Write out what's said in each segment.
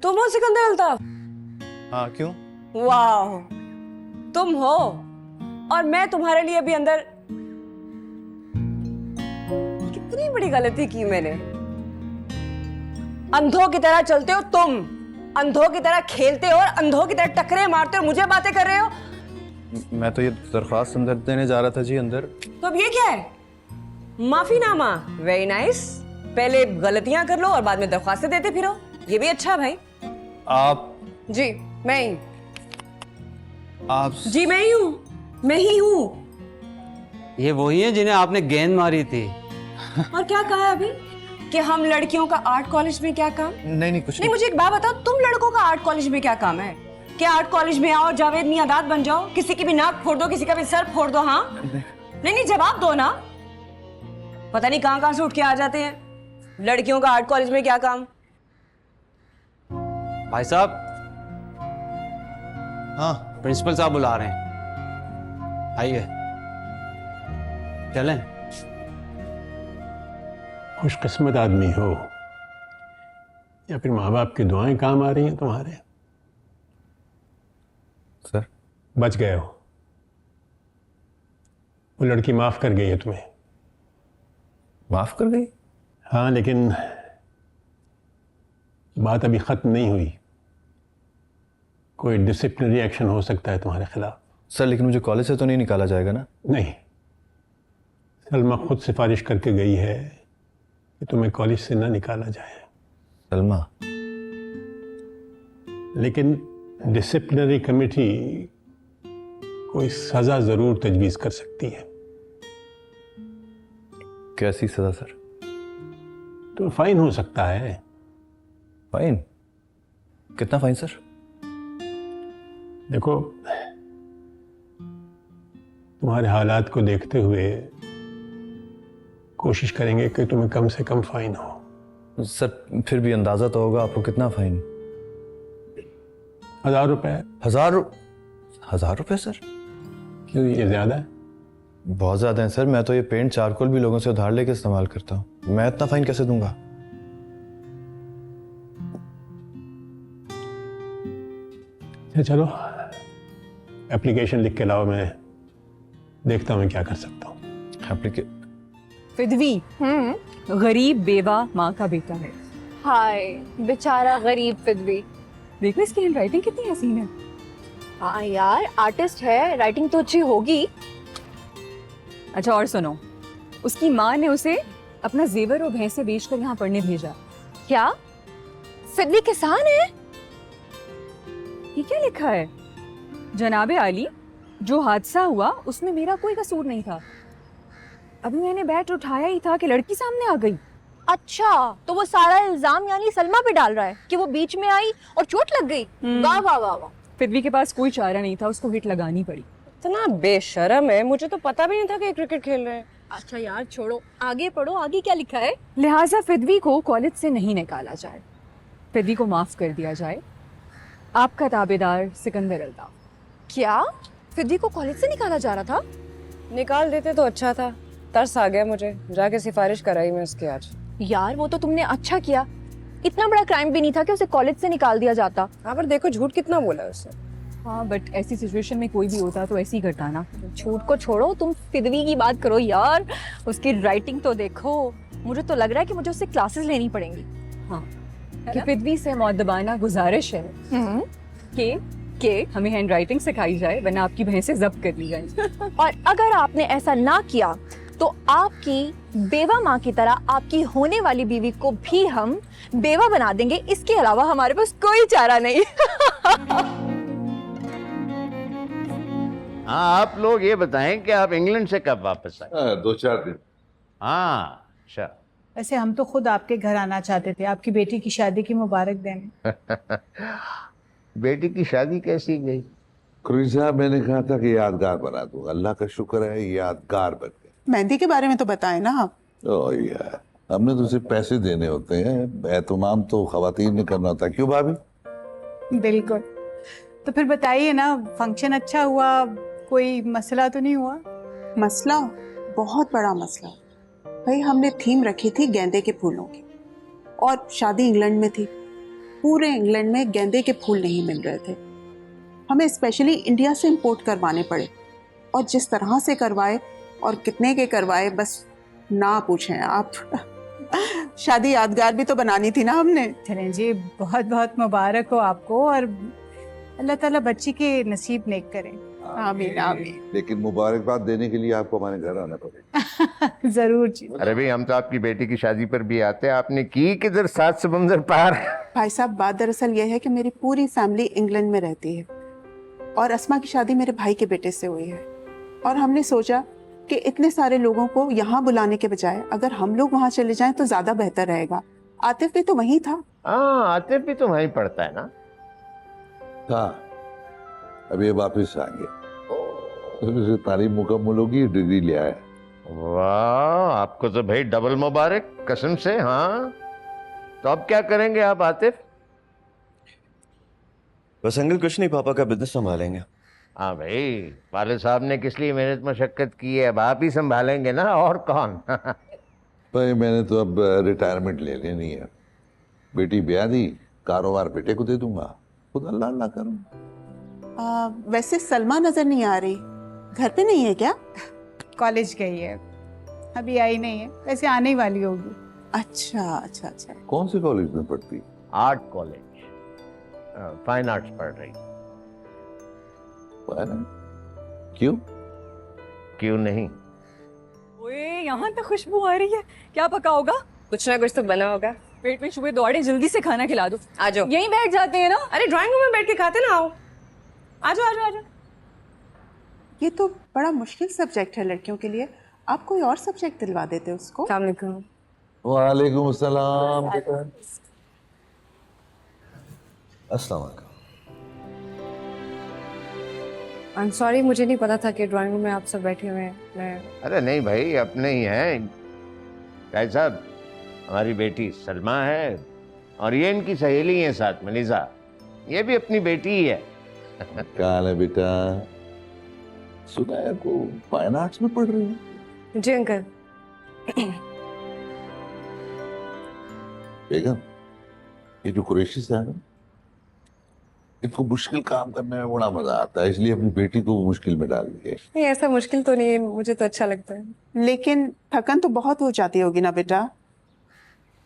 तुम हो सिकंदर अल्ताफ? हाँ, क्यों? वाह, तुम हो। और मैं तुम्हारे लिए अभी अंदर। कितनी बड़ी गलती की मैंने। अंधों की तरह चलते हो तुम, अंधों की तरह खेलते हो और अंधों की तरह टकरे मारते हो, मुझे बातें कर रहे हो। मैं तो ये दरख्वास्त अंदर देने जा रहा था जी, अंदर। तो अब ये क्या है? माफीनामा? Very nice. पहले गलतियां कर लो और बाद में दरख्वास्तें देते फिरो, ये भी अच्छा भाई। आप? जी मैं ही। आप? जी मैं ही हूँ, मैं ही हूँ। ये वही है जिन्हें आपने गेंद मारी थी। और क्या कहा अभी कि हम लड़कियों का आर्ट कॉलेज में क्या काम? नहीं कुछ नहीं, मुझे एक बात बताओ, तुम लड़कों का आर्ट कॉलेज में क्या काम है? क्या आर्ट कॉलेज में आओ जावेद मियादाद बन जाओ, किसी की भी नाक फोड़ दो, किसी का भी सर फोड़ दो? हाँ नहीं, जवाब दो ना। पता नहीं कहां से उठ के आ जाते हैं। लड़कियों का आर्ट कॉलेज में क्या काम? भाई साहब, हाँ, प्रिंसिपल साहब बुला रहे हैं, आइए चलें। खुशकिस्मत आदमी हो या फिर माँ बाप की दुआएं काम आ रही हैं तुम्हारे। सर बच गए हो, वो लड़की माफ कर गई है तुम्हें। माफ कर गई? हाँ, लेकिन बात अभी खत्म नहीं हुई। कोई डिसिप्लिनरी एक्शन हो सकता है तुम्हारे खिलाफ। सर लेकिन मुझे कॉलेज से तो नहीं निकाला जाएगा ना? नहीं, सलमा खुद सिफारिश करके गई है कि तुम्हें कॉलेज से ना निकाला जाए। सलमा? लेकिन डिसिप्लिनरी कमेटी कोई सजा जरूर तजवीज कर सकती है। कैसी सजा सर? तो फाइन हो सकता है। फाइन? कितना फाइन सर? देखो, तुम्हारे हालात को देखते हुए कोशिश करेंगे कि तुम्हें कम से कम फाइन हो। सर फिर भी अंदाजा तो होगा आपको, कितना फाइन? 1000 रुपए। 1000 रुपए सर? क्यों, ये ज्यादा है? बहुत ज्यादा है सर। मैं तो ये पेंट चारकोल भी लोगों से उधार लेके इस्तेमाल करता हूँ, मैं इतना फाइन कैसे दूंगा? चलो एप्लीकेशन लिख के लाओ, मैं देखता हूँ क्या कर सकता हूँ। फिदवी गरीब बेवा माँ का बेटा है। हाय बेचारा गरीब फिदवी। देखो इसकी हैंडराइटिंग कितनी हसीन है। हाँ यार, आर्टिस्ट है, राइटिंग तो अच्छी होगी। अच्छा और सुनो, उसकी माँ ने उसे अपना जेवर और भैंसे बेचकर यहाँ पढ़ने भेजा। क्या फिदवी किसान है? ये क्या लिखा है? जनाबे आली, जो हादसा हुआ उसमें मेरा कोई कसूर नहीं था। अभी मैंने बैट उठाया ही था कि लड़की सामने आ गई। अच्छा, तो वो सारा इल्जाम यानी सलमा पे डाल रहा है कि वो बीच में आई और चोट लग गई। वाह वाह वाह वाह। फिदवी के पास कोई चारा नहीं था, उसको हिट लगानी पड़ी। इतना बेशरम है, मुझे तो पता भी नहीं था कि क्रिकेट खेल रहे हैं। अच्छा यार छोड़ो, आगे पढ़ो, आगे क्या लिखा है? लिहाजा फिदवी को कॉलेज से नहीं निकाला जाए, फिदवी को माफ कर दिया जाए। आपका ताबेदार सिकंदर अल्ताफ। क्या फिदवी को कॉलेज से निकाला जा रहा था? निकाल देते तो अच्छा था। तरस आ गया मुझे, जाके सिफारिश कराई मैं उसकी आज। यार वो तो तुमने अच्छा किया, इतना बड़ा क्राइम भी नहीं था कि उसे कॉलेज से निकाल दिया जाता। हाँ पर देखो झूठ कितना बोला उसने। हाँ बट ऐसी सिचुएशन में कोई भी होता तो ऐसे ही करता ना। झूठ को छोड़ो, तुम फिदवी की बात करो यार। उसकी राइटिंग तो देखो, मुझे तो लग रहा है कि मुझे उससे क्लासेस लेनी पड़ेंगी। हाँ, कि फिदवी से मौदबाना गुजारिश है कि हमें हैंडराइटिंग सिखाई जाए, वरना आपकी भैंसें जब्त कर ली जाए। और अगर आपने ऐसा ना किया तो आपकी बेवा माँ की तरह आपकी होने वाली बीवी को भी हम बेवा बना देंगे। इसके अलावा हमारे पास कोई चारा नहीं। हाँ, आप लोग ये बताएं कि आप इंग्लैंड से कब वापस आए? 2-4 दिन। हाँ, अच्छा। वैसे हम तो खुद आपके घर आना चाहते थे, आपकी बेटी की शादी की मुबारक देने। बेटी की शादी कैसी गई? क्रूज साहब, मैंने कहा था कि यादगार बना दूंगा, अल्लाह का शुक्र है यादगार बन गया। मेहंदी के बारे में तो बताएं ना आप। ओ यार, हमने तो सिर्फ पैसे देने होते हैं, एहतमाम तो खवातीन ने करना होता है। क्यों भाभी? बिल्कुल। तो फिर बताइए ना, फंक्शन अच्छा हुआ, कोई मसला तो नहीं हुआ? मसला? बहुत बड़ा मसला भाई। हमने थीम रखी थी गेंदे के फूलों की और शादी इंग्लैंड में थी, पूरे इंग्लैंड में गेंदे के फूल नहीं मिल रहे थे। हमें स्पेशली इंडिया से इंपोर्ट करवाने पड़े, और जिस तरह से करवाए और कितने के करवाए, बस ना पूछें आप। शादी यादगार भी तो बनानी थी ना हमने। चलें जी, बहुत बहुत मुबारक हो आपको, और अल्लाह ताला बच्ची के नसीब नेक करे। आमीन आमीन। लेकिन मुबारकबाद देने के लिए आपको हमारे घर आना पड़ेगा। जरूर जी। अरे भाई, हम तो आपकी बेटी की शादी पर भी आते हैं, आपने की किधर सात समंदर पार। भाई साहब, बात दरअसल यह है कि मेरी पूरी फैमिली इंग्लैंड में रहती है, और अस्मा की शादी मेरे भाई के बेटे से हुई है, और हमने सोचा कि इतने सारे लोगों को यहाँ बुलाने के बजाय अगर हम लोग वहाँ चले जाएं तो ज्यादा बेहतर रहेगा। आतिफ भी तो वहीं था। हाँ, आतिफ भी तो वहीं पढ़ता है ना। हाँ, अभी ये वापिस आएंगे, तो तालीम मुकम्मल होगी, डिग्री ले आया। वाह, आपको तो भाई डबल मुबारक, कसम से। हाँ, तो अब क्या करेंगे आप आतिफ? बस अंकल कुछ नहीं, पापा का बिजनेस संभालेंगे। हाँ भाई, वाले साहब ने किस लिए मेहनत मशक्कत की है, अब आप ही संभालेंगे ना, और कौन। भाई मैंने तो अब रिटायरमेंट ले लेनी है। बेटी ब्याह दी, कारोबार बेटे को दे दूंगा, खुद अल्लाह अल्लाह करूँ। वैसे सलमा नजर नहीं आ रही, घर पे नहीं है क्या? कॉलेज गई है, अभी आई नहीं है, वैसे आने ही वाली होगी। अच्छा अच्छा अच्छा। कौन से कॉलेज में पढ़ती? आर्ट कॉलेज, फाइन आर्ट्स पढ़ रही। क्यों? क्यों नहीं? ओए, यहाँ तक खुशबू आ रही है, क्या पका होगा? कुछ ना कुछ तो बना होगा। पेट में चूहे दौड़े, जल्दी से खाना खिला दो। आ जाओ। यहीं बैठ जाते हैं ना। अरे ड्राइंग रूम में बैठ के खाते ना, आओ। आ जाओ आ जाओ आ जाओ। ये तो बड़ा मुश्किल सब्जेक्ट है लड़कियों के लिए, आप कोई और सब्जेक्ट दिलवा देते उसको। अस्सलाम वालेकुम। वालेकुम अस्सलाम। अस्सलाम वालेकुम। आई एम सॉरी, मुझे नहीं पता था कि ड्राइंग रूम में आप सब बैठे हुए हैं। मैं अरे नहीं भाई, अपने ही हैं। भाई साहब, हमारी बेटी सलमा है, और ये इनकी सहेली है साथ, मनीषा। ये भी अपनी बेटी ही है। क्या हाल है बेटा? सुना है को फाइन आर्ट्स में पढ़ रही है? जी अंकल। बेगम, ये जो कुरैशी साहब है, इनको मुश्किल काम करने में बड़ा मजा आता है, इसलिए अपनी बेटी को मुश्किल में डाल दिए। नहीं, ऐसा मुश्किल तो नहीं है, मुझे तो अच्छा लगता है। लेकिन थकन तो बहुत हो जाती होगी ना बेटा?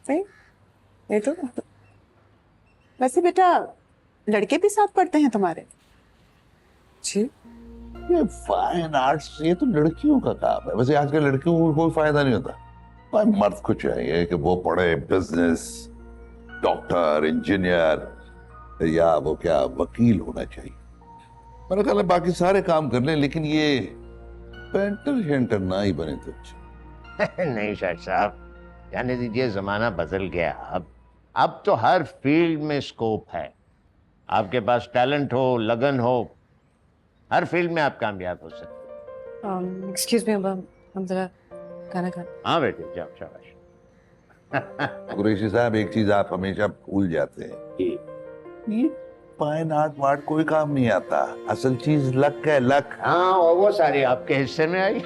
नहीं, नहीं तो। वैसे बेटा, लड़के भी साथ पढ़ते हैं तुम्हारे? जी। ये फाइन आर्ट्स ये तो लड़कियों का काम है। वैसे आजकल लड़कियों को कोई फायदा नहीं होता, पर मर्द को चाहिए कि वो पढ़े बिजनेस, डॉक्टर, इंजीनियर, या वो क्या वकील होना चाहिए। मेरा ख्याल है बाकी सारे काम कर लें, लेकिन ये पेंटर शेंटर ना ही बने तो अच्छा। नहीं शायद साहब, जाने दीजिए, जमाना बदल गया। अब तो हर फील्ड में स्कोप है। आपके पास टैलेंट हो, लगन हो, हर फील्ड में आप कामयाब हो सकते हैं। एक्सक्यूज मी, हम जरा खाना खा। हाँ बेटे, जाओ, शाबाश। कुरैशी साहब, एक चीज आप हमेशा भूल जाते हैं, ये फाइन आर्ट वार्ट कोई काम नहीं आता, असल चीज लक है, लक। हाँ, और वो सारी आपके हिस्से में आई।